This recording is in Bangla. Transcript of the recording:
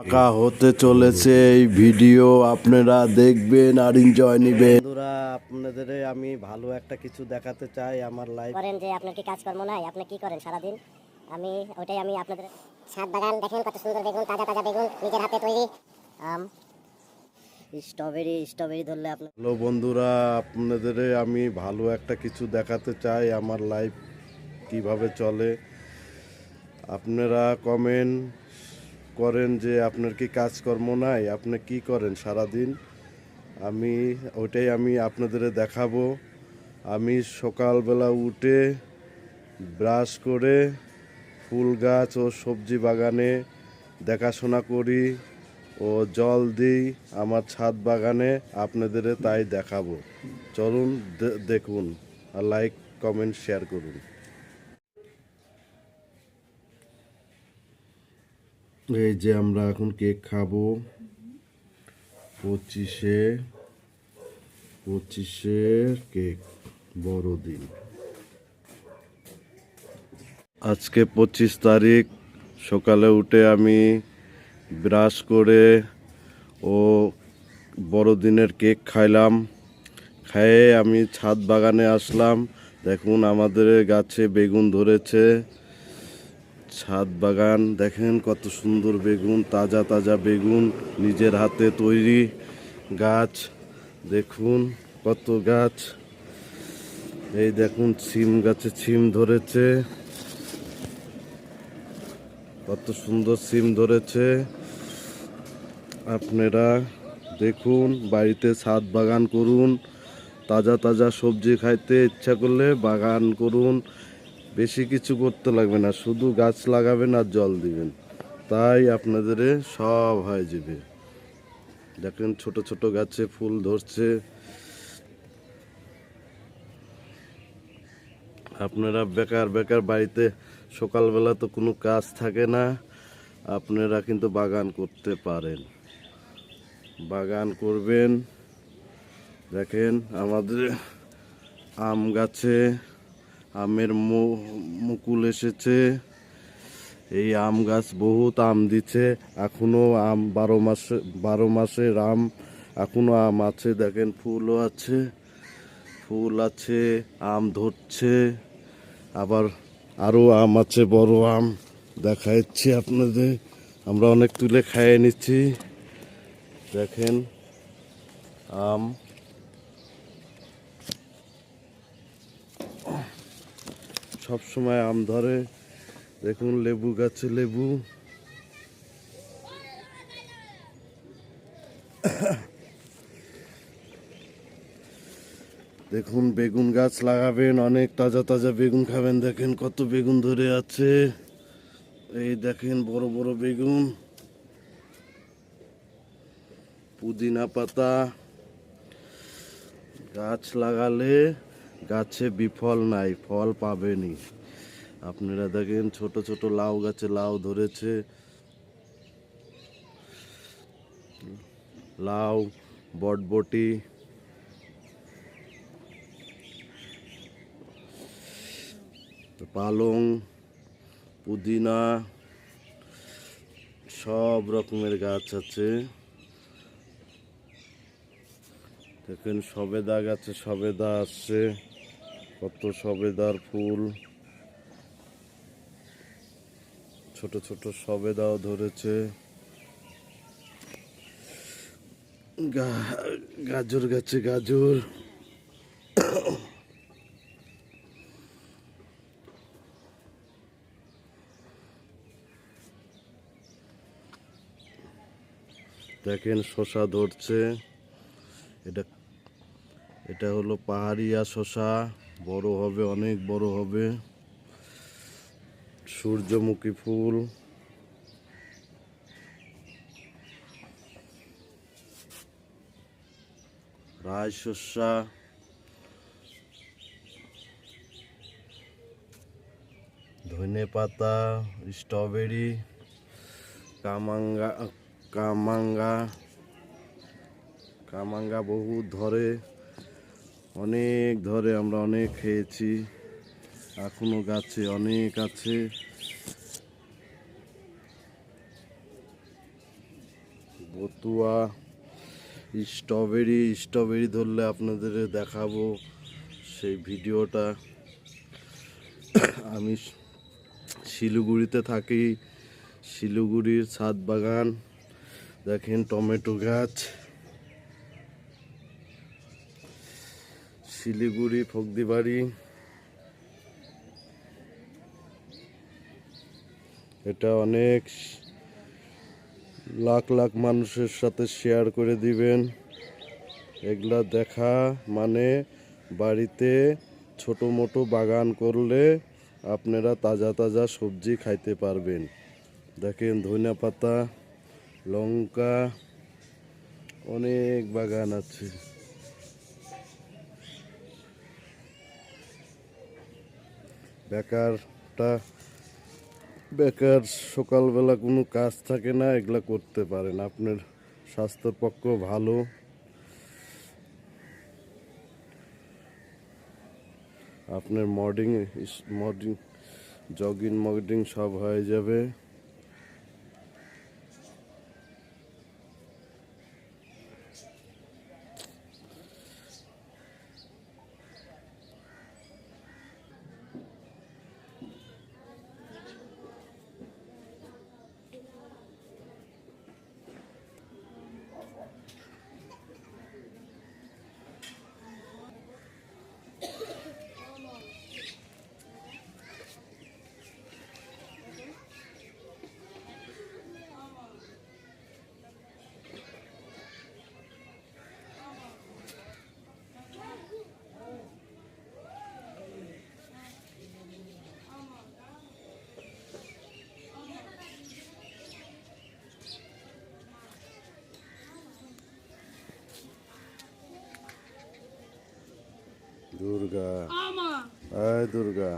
আঁকা হতে চলেছে এই ভিডিও আপনারা দেখবেন আর এনজয় নেবেন। বন্ধুরা, আপনাদের আমি ভালো একটা কিছু দেখাতে চাই আমার লাইফ। করেন যে আপনার কি কাজকর্ম নাই, আপনি কি করেন সারাদিন? ওটাই আমি আপনাদের ছাদ বাগান দেখেন কত সুন্দর বেগুন, তাজা তাজা বেগুন নিজের হাতে তৈরি। আম স্ট্রবেরি ধরলে আপনার। হ্যালো বন্ধুরা, আপনাদের আমি ভালো একটা কিছু দেখাতে চাই আমার লাইফ কিভাবে চলে। আপনারা কমেন্ট করেন যে আপনার কি কাজকর্ম নাই, আপনি কি করেন সারাদিন। ওইটাই আমি আপনাদের দেখাবো। আমি সকালবেলা উঠে ব্রাশ করে ফুল গাছ ও সবজি বাগানে দেখাশোনা করি ও জল দিই আমার ছাদ বাগানে। আপনাদের তাই দেখাবো। চলুন দেখুন আর লাইক কমেন্ট শেয়ার করুন। এই যে আমরা এখন কেক খাবো 25-এ কেক বড়দিন। আজকে 25 তারিখ। সকালে উঠে আমি ব্রাশ করে ও বড়দিনের কেক খাইলাম। খেয়ে আমি ছাদ বাগানে আসলাম। দেখুন আমাদের গাছে বেগুন ধরেছে। ছাদ বাগান দেখেন কত সুন্দর বেগুন, তাজা তাজা বেগুন, নিজের হাতে তৈরি গাছ। দেখুন কত গাছ। এই দেখুন সিম গাছে সিম ধরেছে, কত সুন্দর সিম ধরেছে। আপনারা দেখুন, বাড়িতে ছাদ বাগান করুন। তাজা তাজা সবজি খাইতে ইচ্ছা করলে বাগান করুন। বেশি কিছু করতে লাগবে না, শুধু গাছ লাগাবেন আর জল দিবেন, তাই আপনাদের সব হয়ে যাবে। দেখেন ছোট ছোট গাছে ফুল ধরছে। আপনারা বেকার বেকার বাড়িতে সকালবেলা তো কোনো কাজ থাকে না, আপনারা কিন্তু বাগান করতে পারেন, বাগান করবেন। দেখেন আমাদের আম গাছে আমের মুকুল এসেছে। এই আম গাছ বহুত আম দিচ্ছে, এখনো আম 12 মাসের আম, এখনো আম আছে। দেখেন ফুলও আছে, ফুল আছে, আম ধরছে। আবার আরো আম আছে, বড় আম দেখাচ্ছি আপনাদের। আমরা অনেক তুলে খাইয়ে নিচ্ছি। দেখেন আম, সব সময় আম ধরে। দেখুন লেবু গাছে লেবু। দেখুন বেগুন গাছ লাগাবেন, অনেক তাজা তাজা বেগুন খাবেন। দেখেন কত বেগুন ধরে আছে। এই দেখেন বড় বড় বেগুন। পুদিনা পাতা গাছ লাগালে গাছে বিফল নাই, ফল পাবেনই। আপনারা দেখেন ছোট ছোট লাউ গাছে লাউ ধরেছে। লাউ, বটবটি, পালং, পুদিনা, সব রকমের গাছ আছে। দেখেন সবেদা গাছে সবেদা আসছে, কত সবেদার ফুল। ছোট ছোট সবেদাও ধরেছে। গাজর গাছে গাজর। দেখেন শসা ধরছে। এটা এটা হলো পাহাড়িয়া শসা, বড় হবে, অনেক বড় হবে। সূর্যমুখী ফুল, রায় শসা, ধনে পাতা, স্ট্রবেরি, কামাঙ্গা কামাঙ্গা কামাঙ্গা বহুত ধরে, অনেক ধরে, আমরা অনেক খেয়েছি, এখনো গাছে অনেক আছে। বতুয়া স্ট্রবেরি ধরলে আপনাদের দেখাবো সেই ভিডিওটা। আমি শিলিগুড়িতে থাকি, শিলিগুড়ির ছাদ বাগান দেখেন, টমেটো গাছ, শিলিগুড়ি ফগদিবাড়ি। এটা অনেক লাখ লাখ মানুষের সাথে শেয়ার করে দিবেন। এগুলা দেখা মানে বাড়িতে ছোট মোটো বাগান করলে আপনারা তাজা তাজা সবজি খাইতে পারবেন। দেখেন ধনিয়া পাতা, লঙ্কা, অনেক বাগান আছে। বেকার সকালবেলা কোনো কাজ থাকে না, এগুলা করতে পারেন, আপনার স্বাস্থ্যের পক্ষে ভালো। আপনার মর্নিং জগিং সব হয়ে যাবে। দুর্গা, আয় দুর্গা।